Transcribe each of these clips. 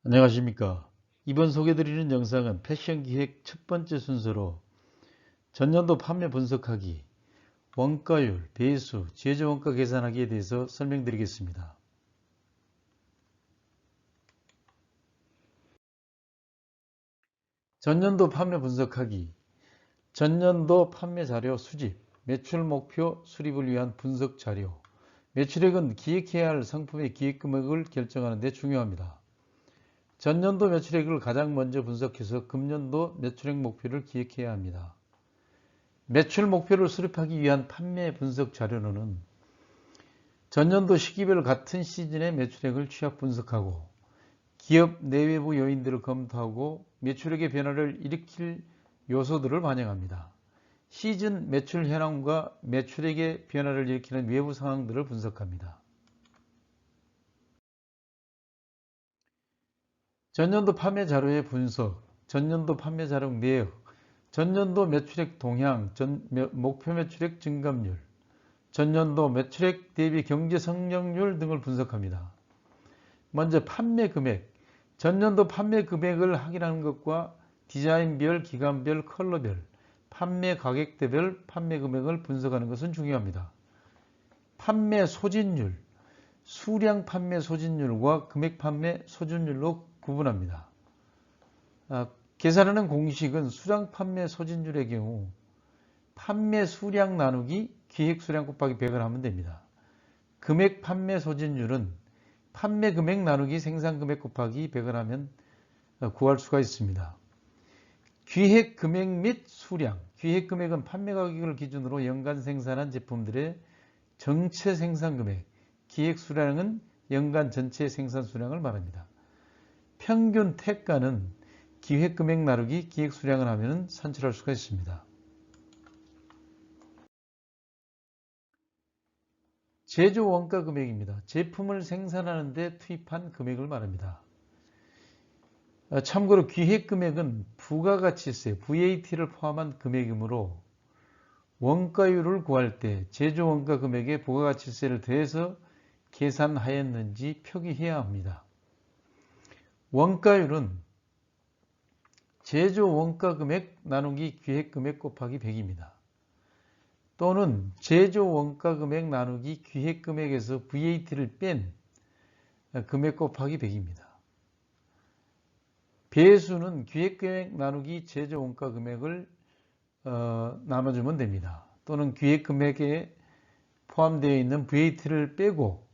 안녕하십니까. 이번 소개드리는 영상은 패션 기획 첫 번째 순서로 전년도 판매 분석하기, 원가율, 배수, 제조 원가 계산하기에 대해서 설명드리겠습니다. 전년도 판매 분석하기, 전년도 판매 자료 수집, 매출 목표 수립을 위한 분석 자료. 매출액은 기획해야 할 상품의 기획 금액을 결정하는 데 중요합니다. 전년도 매출액을 가장 먼저 분석해서 금년도 매출액 목표를 기획해야 합니다. 매출 목표를 수립하기 위한 판매 분석 자료는 전년도 시기별 같은 시즌의 매출액을 취합 분석하고 기업 내외부 요인들을 검토하고 매출액의 변화를 일으킬 요소들을 반영합니다. 시즌 매출 현황과 매출액의 변화를 일으키는 외부 상황들을 분석합니다. 전년도 판매 자료의 분석, 전년도 판매 자료 내역, 전년도 매출액 동향, 목표 매출액 증감률, 전년도 매출액 대비 경제 성장률 등을 분석합니다. 먼저 판매 금액, 전년도 판매 금액을 확인하는 것과 디자인별, 기간별, 컬러별, 판매 가격대별 판매 금액을 분석하는 것은 중요합니다. 판매 소진율, 수량 판매 소진율과 금액 판매 소진율로 구분합니다. 계산하는 공식은 수량 판매 소진율의 경우 판매 수량 나누기 기획 수량 곱하기 100을 하면 됩니다. 금액 판매 소진율은 판매 금액 나누기 생산 금액 곱하기 100을 하면 구할 수가 있습니다. 기획 금액 및 수량, 기획 금액은 판매 가격을 기준으로 연간 생산한 제품들의 전체 생산 금액, 기획 수량은 연간 전체 생산 수량을 말합니다. 평균 태가는 기획 금액 나누기 기획 수량을 하면 산출할 수가 있습니다. 제조 원가 금액입니다. 제품을 생산하는 데 투입한 금액을 말합니다. 참고로 기획 금액은 부가가치세, VAT를 포함한 금액이므로 원가율을 구할 때 제조 원가 금액에 부가가치세를 더해서 계산하였는지 표기해야 합니다. 원가율은 제조 원가 금액 나누기 기획 금액 곱하기 100입니다. 또는 제조 원가 금액 나누기 기획 금액에서 VAT를 뺀 금액 곱하기 100입니다. 배수는 기획 금액 나누기 제조 원가 금액을 나눠주면 됩니다. 또는 기획 금액에 포함되어 있는 VAT를 빼고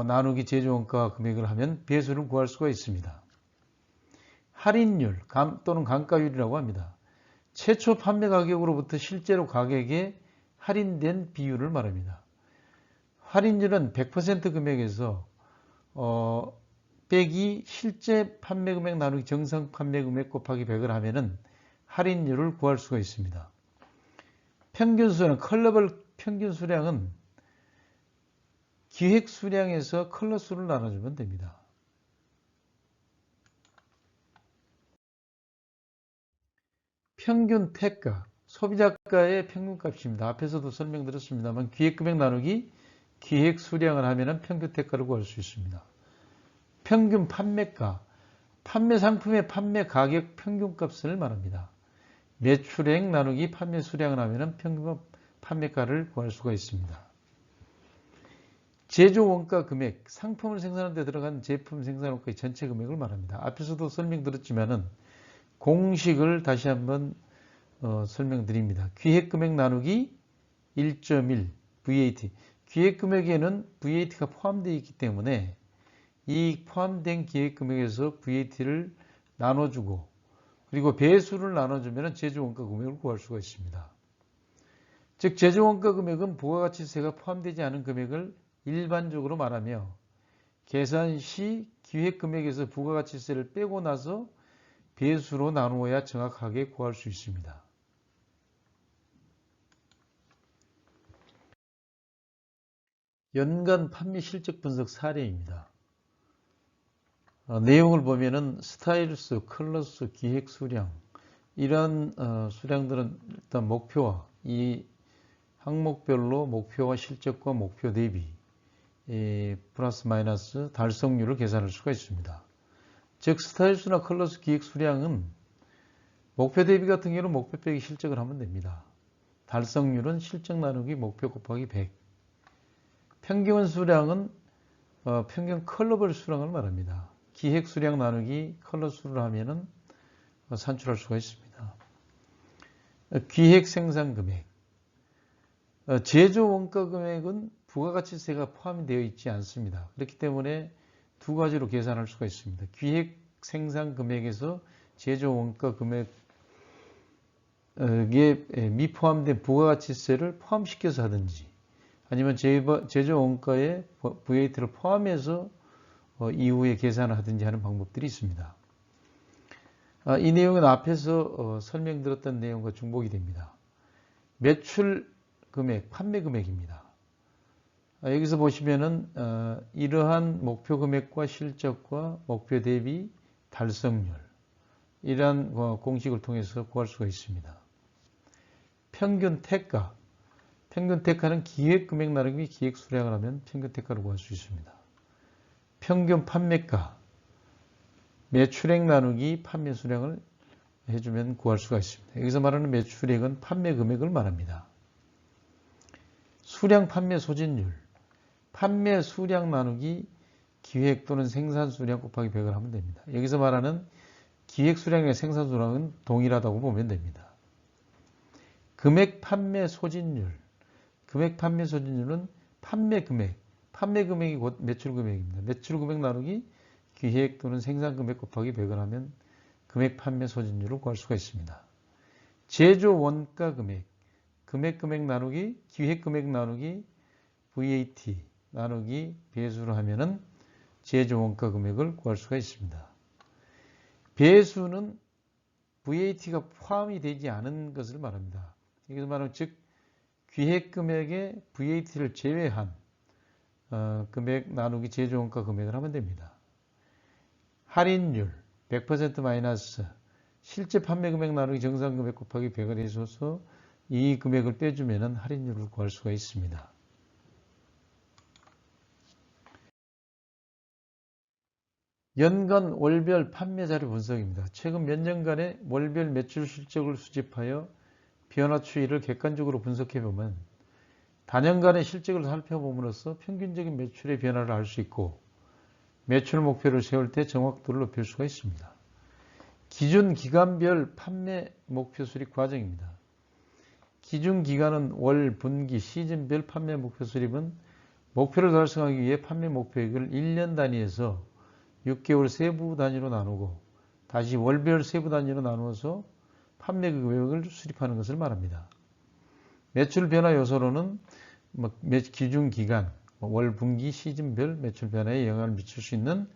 나누기 제조 원가 금액을 하면 배수를 구할 수가 있습니다. 할인율 또는 감가율이라고 합니다. 최초 판매 가격으로부터 실제로 가격에 할인된 비율을 말합니다. 할인율은 100% 금액에서 빼기 실제 판매 금액 나누기 정상 판매 금액 곱하기 100을 하면은 할인율을 구할 수가 있습니다. 평균 수량, 컬러별 평균 수량은 기획 수량에서 컬러 수를 나눠주면 됩니다. 평균 택가, 소비자가의 평균값입니다. 앞에서도 설명드렸습니다만 기획 금액 나누기 기획 수량을 하면 평균 택가를 구할 수 있습니다. 평균 판매가, 판매 상품의 판매 가격 평균값을 말합니다. 매출액 나누기 판매 수량을 하면 평균 판매가를 구할 수가 있습니다. 제조 원가 금액, 상품을 생산하는 데 들어간 제품 생산 원가의 전체 금액을 말합니다. 앞에서도 설명드렸지만은 공식을 다시 한번 설명드립니다. 기획 금액 나누기 1.1 VAT. 기획 금액에는 VAT가 포함되어 있기 때문에 이 포함된 기획 금액에서 VAT를 나눠주고 그리고 배수를 나눠주면 제조 원가 금액을 구할 수가 있습니다. 즉 제조 원가 금액은 부가가치세가 포함되지 않은 금액을 일반적으로 말하며 계산 시 기획 금액에서 부가가치세를 빼고 나서 배수로 나누어야 정확하게 구할 수 있습니다. 연간 판매 실적 분석 사례입니다. 내용을 보면은 스타일수, 컬러수, 기획 수량 이런 수량들은 일단 목표와 이 항목별로 목표와 실적과 목표 대비 플러스 마이너스 달성률을 계산할 수가 있습니다. 즉 스타일수나 컬러수 기획 수량은 목표 대비 같은 경우는 목표 빼기 실적을 하면 됩니다. 달성률은 실적 나누기 목표 곱하기 100. 평균 수량은 평균 컬러별 수량을 말합니다. 기획 수량 나누기 컬러 수를 하면은 산출할 수가 있습니다. 기획 생산 금액. 제조 원가 금액은 부가가치세가 포함이 되어 있지 않습니다. 그렇기 때문에 두 가지로 계산할 수가 있습니다. 기획 생산 금액에서 제조 원가 금액에 미포함된 부가가치세를 포함시켜서 하든지 아니면 제조 원가에 VAT를 포함해서 이후에 계산을 하든지 하는 방법들이 있습니다. 이 내용은 앞에서 설명드렸던 내용과 중복이 됩니다. 매출 금액, 판매 금액입니다. 여기서 보시면은 이러한 목표 금액과 실적과 목표 대비 달성률 이러한 공식을 통해서 구할 수가 있습니다. 평균 태가, 평균 태가는 기획 금액 나누기 기획 수량을 하면 평균 태가를 구할 수 있습니다. 평균 판매가, 매출액 나누기 판매 수량을 해주면 구할 수가 있습니다. 여기서 말하는 매출액은 판매 금액을 말합니다. 수량 판매 소진율, 판매 수량 나누기 기획 또는 생산 수량 곱하기 100을 하면 됩니다. 여기서 말하는 기획 수량과 생산 수량은 동일하다고 보면 됩니다. 금액 판매 소진율, 금액 판매 소진율은 판매 금액이 곧 매출 금액입니다. 매출 금액 나누기 기획 또는 생산 금액 곱하기 100을 하면 금액 판매 소진율을 구할 수가 있습니다. 제조 원가 금액, 금액 나누기 기획 금액 나누기 VAT 나누기 배수를 하면은 제조 원가 금액을 구할 수가 있습니다. 배수는 VAT가 포함이 되지 않은 것을 말합니다. 여기서 말하면 즉 기획 금액에 VAT를 제외한 금액 나누기 제조 원가 금액을 하면 됩니다. 할인율 100% 마이너스 실제 판매 금액 나누기 정상 금액 곱하기 100을 해줘서 이 금액을 빼주면 할인율을 구할 수가 있습니다. 연간 월별 판매 자료 분석입니다. 최근 몇 년간의 월별 매출 실적을 수집하여 변화 추이를 객관적으로 분석해보면 단연간의 실적을 살펴봄으로써 평균적인 매출의 변화를 알 수 있고 매출 목표를 세울 때 정확도를 높일 수가 있습니다. 기준 기간별 판매 목표 수립 과정입니다. 기준 기간은 월, 분기, 시즌별 판매 목표 수립은 목표를 달성하기 위해 판매 목표액을 1년 단위에서 6개월 세부 단위로 나누고 다시 월별 세부 단위로 나누어서 판매 금액을 수립하는 것을 말합니다. 매출 변화 요소로는 기준 기간, 월, 분기, 시즌별 매출 변화에 영향을 미칠 수 있는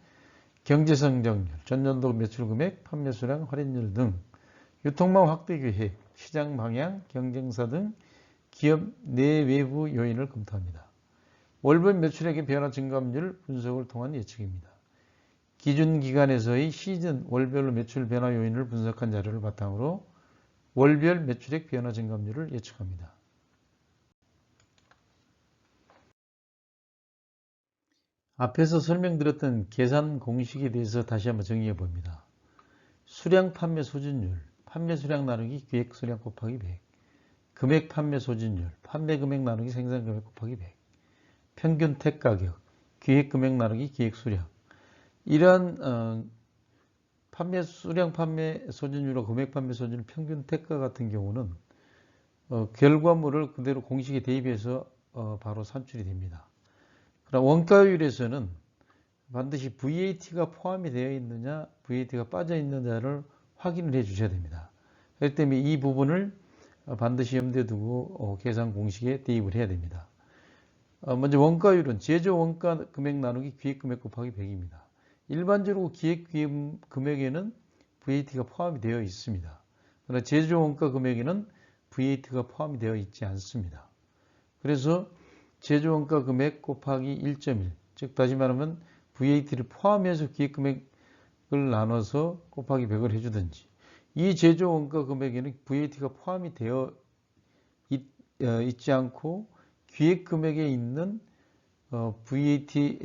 경제 성장률, 전년도 매출 금액, 판매 수량, 할인율 등 유통망 확대 계획, 시장 방향, 경쟁사 등 기업 내 외부 요인을 검토합니다. 월별 매출액의 변화 증감률 분석을 통한 예측입니다. 기준 기간에서의 시즌 월별로 매출 변화 요인을 분석한 자료를 바탕으로 월별 매출액 변화 증감률을 예측합니다. 앞에서 설명드렸던 계산 공식에 대해서 다시 한번 정리해 봅니다. 수량 판매 소진율, 판매 수량 나누기 기획 수량 곱하기 100, 금액 판매 소진율, 판매 금액 나누기 생산 금액 곱하기 100, 평균 택 가격, 기획 금액 나누기 기획 수량. 이러한 판매 수량 판매 소진율과 금액 판매 소진율, 평균 택가 같은 경우는 결과물을 그대로 공식에 대입해서 바로 산출이 됩니다. 그럼 원가율에서는 반드시 VAT가 포함이 되어 있느냐, VAT가 빠져 있느냐를 확인을 해 주셔야 됩니다. 그렇기 때문에 이 부분을 반드시 염두에 두고 계산 공식에 대입을 해야 됩니다. 먼저 원가율은 제조 원가 금액 나누기 기획 금액 곱하기 100입니다. 일반적으로 기획 금액에는 VAT가 포함이 되어 있습니다. 그러나 제조 원가 금액에는 VAT가 포함이 되어 있지 않습니다. 그래서 제조 원가 금액 곱하기 1.1, 즉 다시 말하면 VAT를 포함해서 기획 금액을 나눠서 곱하기 100을 해주든지, 이 제조 원가 금액에는 VAT가 포함이 되어 있지 않고 기획 금액에 있는 VAT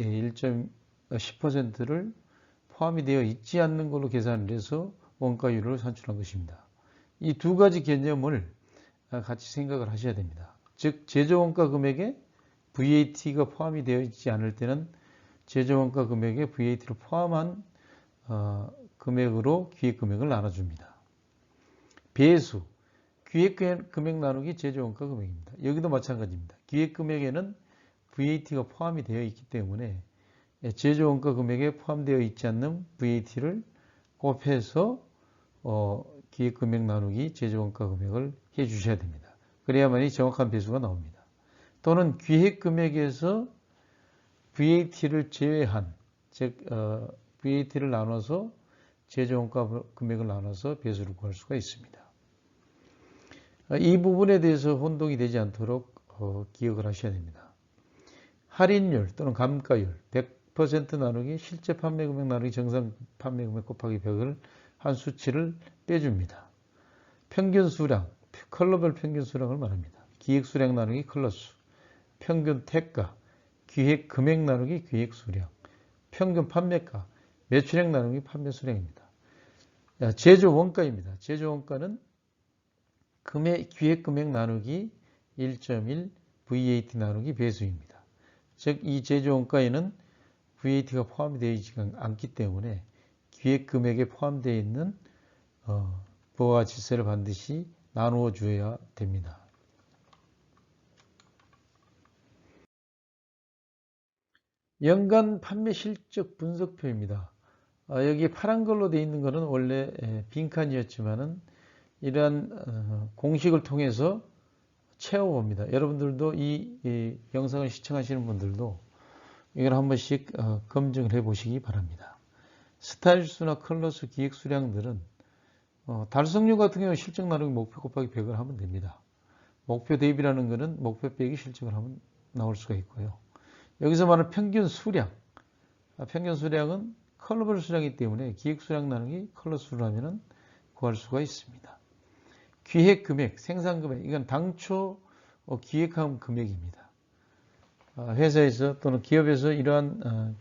10%를 포함이 되어 있지 않는 걸로 계산을 해서 원가율을 산출한 것입니다. 이 두 가지 개념을 같이 생각을 하셔야 됩니다. 즉 제조원가 금액에 VAT가 포함이 되어 있지 않을 때는 제조원가 금액에 VAT를 포함한 금액으로 기획금액을 나눠줍니다. 배수, 기획금액 나누기 제조원가 금액입니다. 여기도 마찬가지입니다. 기획금액에는 VAT가 포함이 되어 있기 때문에 제조원가 금액에 포함되어 있지 않는 VAT를 곱해서 기획금액 나누기 제조원가 금액을 해주셔야 됩니다. 그래야만이 정확한 배수가 나옵니다. 또는 기획금액에서 VAT를 제외한, 즉 VAT를 나눠서 제조원가 금액을 나눠서 배수를 구할 수가 있습니다. 이 부분에 대해서 혼동이 되지 않도록 기억을 하셔야 됩니다. 할인율 또는 감가율 100% 나누기 실제 판매금액 나누기 정상 판매금액 곱하기 100을 한 수치를 빼줍니다. 평균 수량, 컬러별 평균 수량을 말합니다. 기획 수량 나누기 컬러 수, 평균 택가, 기획 금액 나누기 기획 수량, 평균 판매가, 매출액 나누기 판매 수량입니다. 제조 원가입니다. 제조 원가는 기획 금액 나누기 1.1 VAT 나누기 배수입니다. 즉 이 제조 원가에는 VAT가 포함이 되어 있지 않기 때문에 기획 금액에 포함되어 있는 부가가치세를 반드시 나누어 주어야 됩니다. 연간 판매 실적 분석표입니다. 여기 파란 걸로 되어 있는 것은 원래 빈칸이었지만은 이러한 공식을 통해서 채워봅니다. 여러분들도 이 영상을 시청하시는 분들도 이걸 한 번씩 검증을 해 보시기 바랍니다. 스타일수나 컬러수 기획 수량들은 달성률 같은 경우는 실적 나누기 목표 곱하기 100을 하면 됩니다. 목표 대입이라는 것은 목표 빼기 실적을 하면 나올 수가 있고요. 여기서 말하는 평균 수량, 평균 수량은 컬러별 수량이기 때문에 기획 수량 나누기 컬러 수를 하면 구할 수가 있습니다. 기획 금액, 생산 금액, 이건 당초 기획한 금액입니다. 회사에서 또는 기업에서 이러한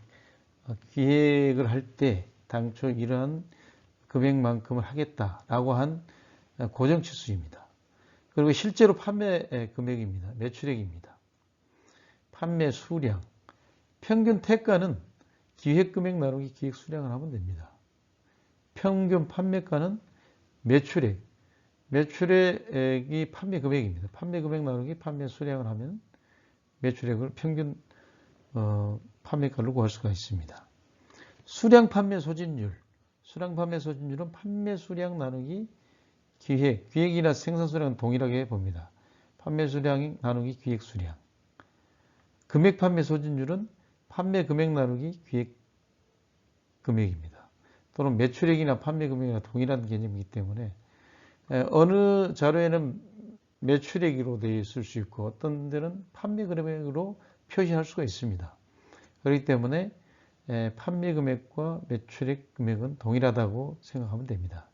기획을 할 때 당초 이러한 금액만큼을 하겠다라고 한 고정치수입니다. 그리고 실제로 판매 금액입니다. 매출액입니다. 판매 수량, 평균 태가는 기획금액 나누기 기획 수량을 하면 됩니다. 평균 판매가는 매출액, 매출액이 판매 금액입니다. 판매 금액 나누기 판매 수량을 하면 매출액을 평균 판매가를 구할 수가 있습니다. 수량 판매 소진율, 수량 판매 소진율은 판매 수량 나누기 기획이나 생산 수량은 동일하게 봅니다. 판매 수량 나누기 기획 수량. 금액 판매 소진율은 판매 금액 나누기 기획 금액입니다. 또는 매출액이나 판매 금액이나 동일한 개념이기 때문에 어느 자료에는 매출액으로 되어 있을 수 있고 어떤 데는 판매 금액으로 표시할 수가 있습니다. 그렇기 때문에 판매 금액과 매출액 금액은 동일하다고 생각하면 됩니다.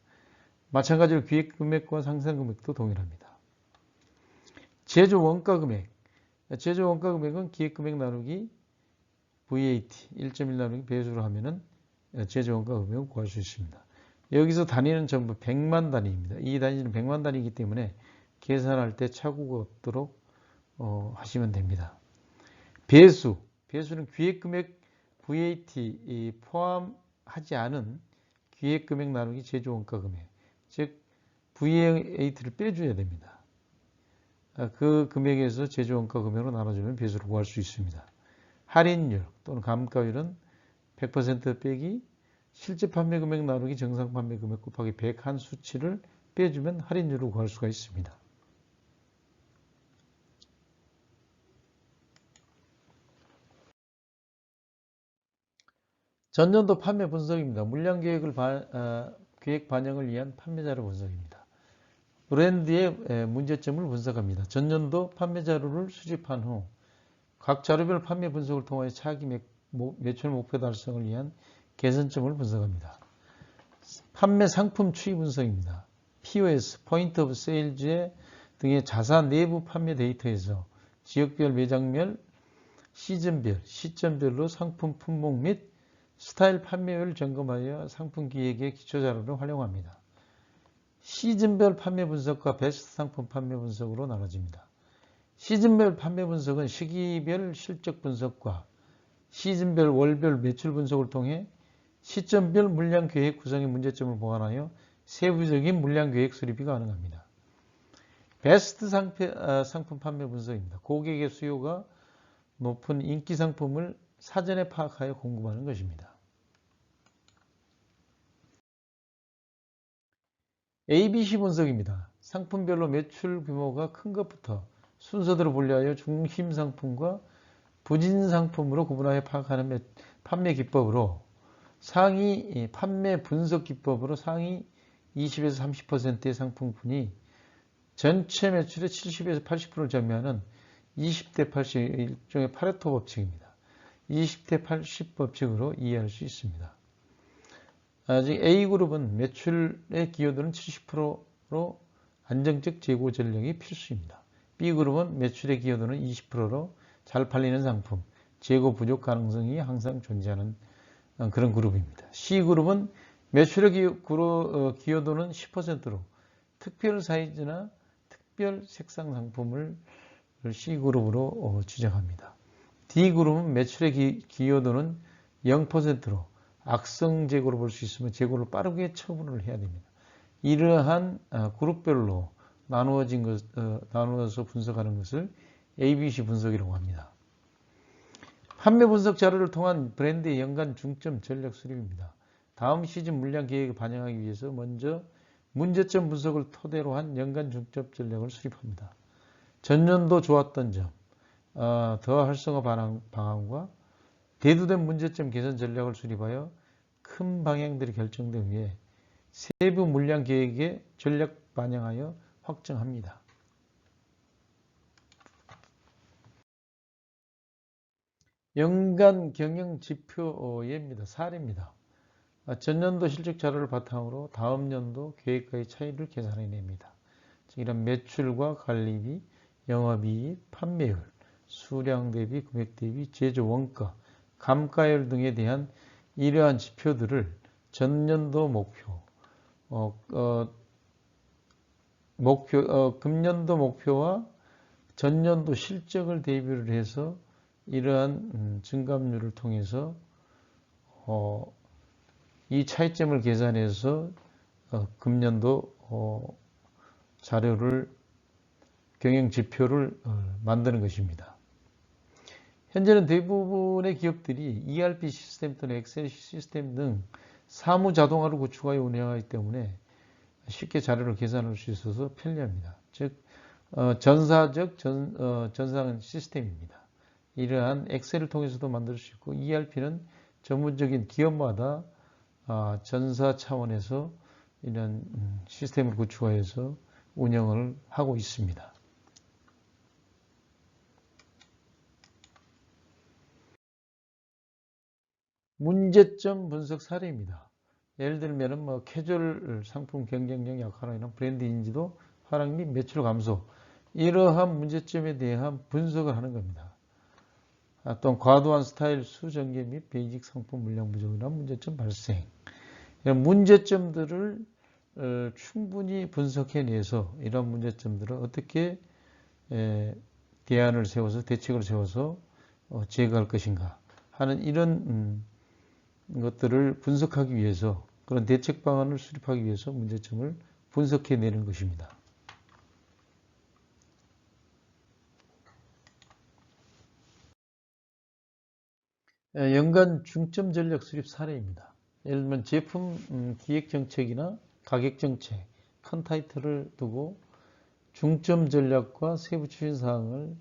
마찬가지로 기획 금액과 상산 금액도 동일합니다. 제조 원가 금액, 제조 원가 금액은 기획 금액 나누기 VAT 1.1 나누기 배수로 하면은 제조 원가 금액을 구할 수 있습니다. 여기서 단위는 전부 100만 단위입니다. 이 단위는 100만 단위이기 때문에 계산할 때 착오가 없도록 하시면 됩니다. 배수는 기획금액 VAT 포함하지 않은 기획금액 나누기 제조원가금액, 즉 VAT를 빼줘야 됩니다. 그 금액에서 제조원가금액으로 나눠주면 배수를 구할 수 있습니다. 할인율 또는 감가율은 100% 빼기 실제 판매금액 나누기 정상 판매금액 곱하기 100 한 수치를 빼주면 할인율을 구할 수가 있습니다. 전년도 판매 분석입니다. 물량 계획을 계획 반영을 위한 판매자료 분석입니다. 브랜드의 문제점을 분석합니다. 전년도 판매 자료를 수집한 후 각 자료별 판매 분석을 통해 차기 매출 목표 달성을 위한 개선점을 분석합니다. 판매 상품 추이 분석입니다. POS, 포인트 오브 세일즈 등의 자사 내부 판매 데이터에서 지역별, 매장별, 시즌별, 시점별로 상품 품목 및 스타일 판매율 점검하여 상품 기획의 기초자료를 활용합니다. 시즌별 판매 분석과 베스트 상품 판매 분석으로 나눠집니다. 시즌별 판매 분석은 시기별 실적 분석과 시즌별 월별 매출 분석을 통해 시점별 물량 계획 구성의 문제점을 보완하여 세부적인 물량 계획 수립이 가능합니다. 베스트 상품 판매 분석입니다. 고객의 수요가 높은 인기 상품을 사전에 파악하여 공급하는 것입니다. ABC 분석입니다. 상품별로 매출 규모가 큰 것부터 순서대로 분류하여 중심 상품과 부진 상품으로 구분하여 파악하는 판매 기법으로 상위 판매 분석 기법으로 상위 20에서 30%의 상품군이 전체 매출의 70에서 80%를 점유하는 20대 80 일종의 파레토 법칙입니다. 20대 80 법칙으로 이해할 수 있습니다. 아직 A그룹은 매출의 기여도는 70%로 안정적 재고 전략이 필수입니다. B그룹은 매출의 기여도는 20%로 잘 팔리는 상품, 재고 부족 가능성이 항상 존재하는 그런 그룹입니다. C그룹은 매출의 기여도는 10%로 특별 사이즈나 특별 색상 상품을 C그룹으로 지정합니다. D그룹은 매출의 기여도는 0%로 악성 재고로 볼 수 있으면 재고를 빠르게 처분을 해야 됩니다. 이러한 그룹별로 나누어서 분석하는 것을 ABC 분석이라고 합니다. 판매 분석 자료를 통한 브랜드의 연간 중점 전략 수립입니다. 다음 시즌 물량 계획을 반영하기 위해서 먼저 문제점 분석을 토대로 한 연간 중점 전략을 수립합니다. 전년도 좋았던 점, 더 활성화 방안과 대두된 문제점 개선 전략을 수립하여 큰 방향들이 결정된 후에 세부 물량 계획에 전략 반영하여 확정합니다. 연간 경영 지표 예입니다. 사례입니다. 전년도 실적 자료를 바탕으로 다음 연도 계획과의 차이를 계산해냅니다. 이런 매출과 관리비, 영업이익, 판매율, 수량 대비, 금액 대비, 제조 원가, 감가율 등에 대한 이러한 지표들을 전년도 금년도 목표와 전년도 실적을 대비를 해서 이러한 증감률을 통해서 이 차이점을 계산해서 금년도 자료를 경영 지표를 만드는 것입니다. 현재는 대부분의 기업들이 ERP 시스템 또는 엑셀 시스템 등 사무 자동화를 구축하여 운영하기 때문에 쉽게 자료를 계산할 수 있어서 편리합니다. 즉 전사적 전산 시스템입니다. 이러한 엑셀을 통해서도 만들 수 있고 ERP는 전문적인 기업마다 전사 차원에서 이런 시스템을 구축하여서 운영을 하고 있습니다. 문제점 분석 사례입니다. 예를 들면 캐주얼 상품 경쟁력 약화로 인한 브랜드 인지도 하락 및 매출 감소, 이러한 문제점에 대한 분석을 하는 겁니다. 또한 과도한 스타일 수정계 및 베이직 상품 물량 부족으로 인한 문제점 발생, 이런 문제점들을 충분히 분석해내서 이런 문제점들을 어떻게 대안을 세워서 대책을 세워서 제거할 것인가 하는 이런 것들을 분석하기 위해서, 그런 대책 방안을 수립하기 위해서 문제점을 분석해내는 것입니다. 연간 중점 전략 수립 사례입니다. 예를 들면 제품 기획 정책이나 가격 정책, 큰 타이틀을 두고 중점 전략과 세부 추진 사항을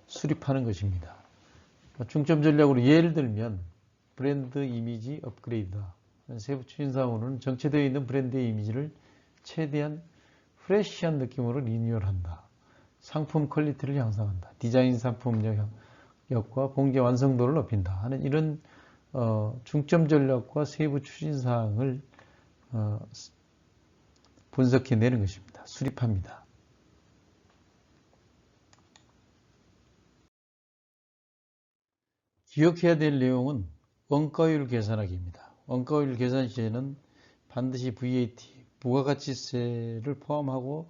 수립하는 것입니다. 중점 전략으로 예를 들면 브랜드 이미지 업그레이드다. 세부 추진 사항으로는 정체되어 있는 브랜드의 이미지를 최대한 프레시한 느낌으로 리뉴얼한다. 상품 퀄리티를 향상한다. 디자인 상품력과 공개 완성도를 높인다 하는 이런 중점 전략과 세부 추진 사항을 분석해내는 것입니다. 수립합니다. 기억해야 될 내용은 원가율 계산하기입니다. 원가율 계산 시에는 반드시 VAT, 부가가치세를 포함하고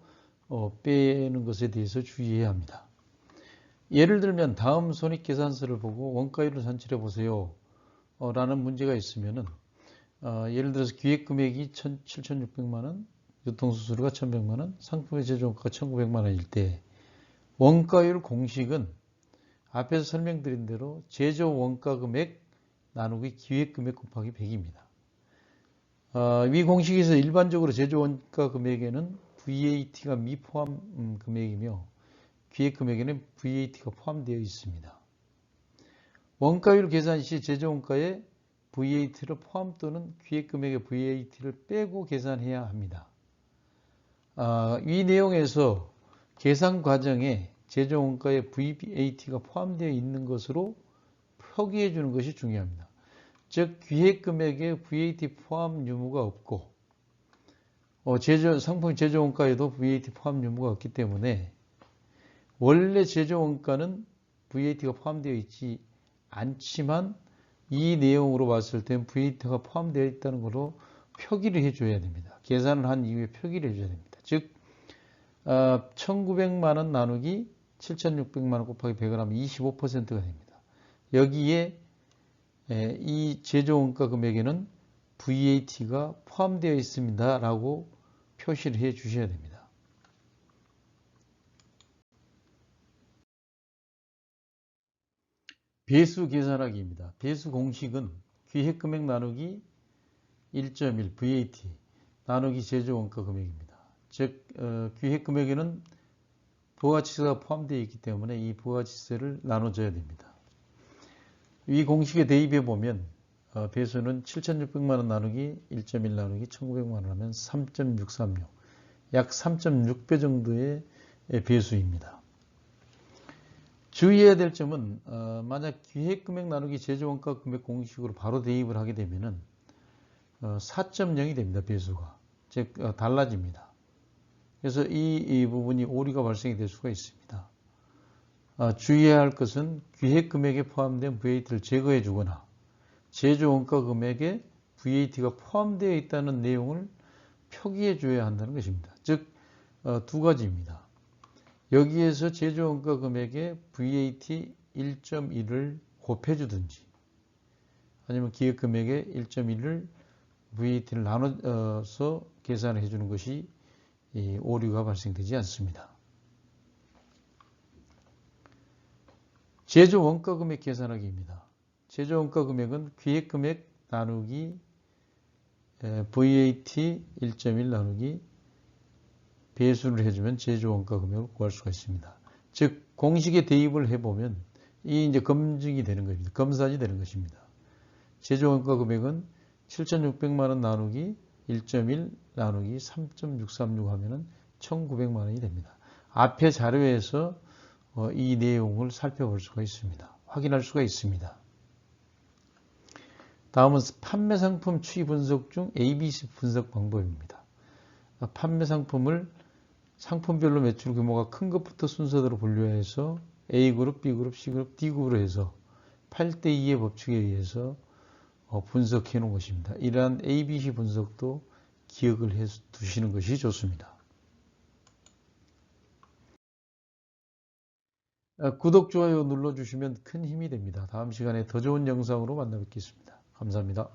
빼는 것에 대해서 주의해야 합니다. 예를 들면 다음 손익계산서를 보고 원가율을 산출해 보세요 라는 문제가 있으면은 예를 들어서 기획금액이 7,600만원, 유통수수료가 1,100만원, 상품의 제조원가가 1,900만원일 때 원가율 공식은 앞에서 설명드린 대로 제조원가금액 나누기 기획금액 곱하기 100입니다. 위 공식에서 일반적으로 제조원가금액에는 VAT가 미포함 금액이며 기획금액에는 VAT가 포함되어 있습니다. 원가율 계산 시 제조원가에 VAT를 포함 또는 기획금액의 VAT를 빼고 계산해야 합니다. 이 내용에서 계산 과정에 제조원가에 VAT가 포함되어 있는 것으로 표기해 주는 것이 중요합니다. 즉 기획금액에 VAT 포함 유무가 없고 상품 제조원가에도 VAT 포함 유무가 없기 때문에 원래 제조원가는 VAT가 포함되어 있지 않지만 이 내용으로 봤을 땐 VAT가 포함되어 있다는 것으로 표기를 해줘야 됩니다. 계산을 한 이후에 표기를 해줘야 됩니다. 즉 1,900만원 나누기 7,600만원 곱하기 100을 하면 25%가 됩니다. 여기에 이 제조원가 금액에는 VAT가 포함되어 있습니다 라고 표시를 해 주셔야 됩니다. 배수 계산하기입니다. 배수 공식은 기획금액 나누기 1.1 VAT 나누기 제조원가 금액입니다. 즉 기획금액에는 부가가치세가 포함되어 있기 때문에 이 부가가치세를 나눠줘야 됩니다. 이 공식에 대입해 보면 배수는 7,600만원 나누기 1.1 나누기 1,900만원 하면 3.636, 약 3.6배 정도의 배수입니다. 주의해야 될 점은 만약 기획금액 나누기 제조원가 금액 공식으로 바로 대입을 하게 되면은 4.0이 됩니다. 배수가. 즉 달라집니다. 그래서 이 부분이 오류가 발생이 될 수가 있습니다. 주의해야 할 것은 기획금액에 포함된 VAT를 제거해 주거나 제조원가 금액에 VAT가 포함되어 있다는 내용을 표기해 줘야 한다는 것입니다. 즉 두 가지입니다. 여기에서 제조원가 금액에 VAT 1.1을 곱해 주든지 아니면 기획금액에 1.1을 VAT를 나눠서 계산을 해주는 것이 오류가 발생되지 않습니다. 제조원가금액 계산하기입니다. 제조원가금액은 기획금액 나누기 VAT 1.1 나누기 배수를 해주면 제조원가금액을 구할 수가 있습니다. 즉 공식에 대입을 해보면 이 이제 검증이 되는 것입니다. 검산이 되는 것입니다. 제조원가금액은 7,600만원 나누기 1.1 나누기 3.636 하면은 1,900만원이 됩니다. 앞에 자료에서 이 내용을 살펴볼 수가 있습니다. 확인할 수가 있습니다. 다음은 판매 상품 추이 분석 중 ABC 분석 방법입니다. 판매 상품을 상품별로 매출 규모가 큰 것부터 순서대로 분류해서 A그룹, B그룹, C그룹, D그룹으로 해서 8대2의 법칙에 의해서 분석해 놓은 것입니다. 이러한 ABC 분석도 기억을 해 두시는 것이 좋습니다. 구독, 좋아요 눌러주시면 큰 힘이 됩니다. 다음 시간에 더 좋은 영상으로 만나 뵙겠습니다. 감사합니다.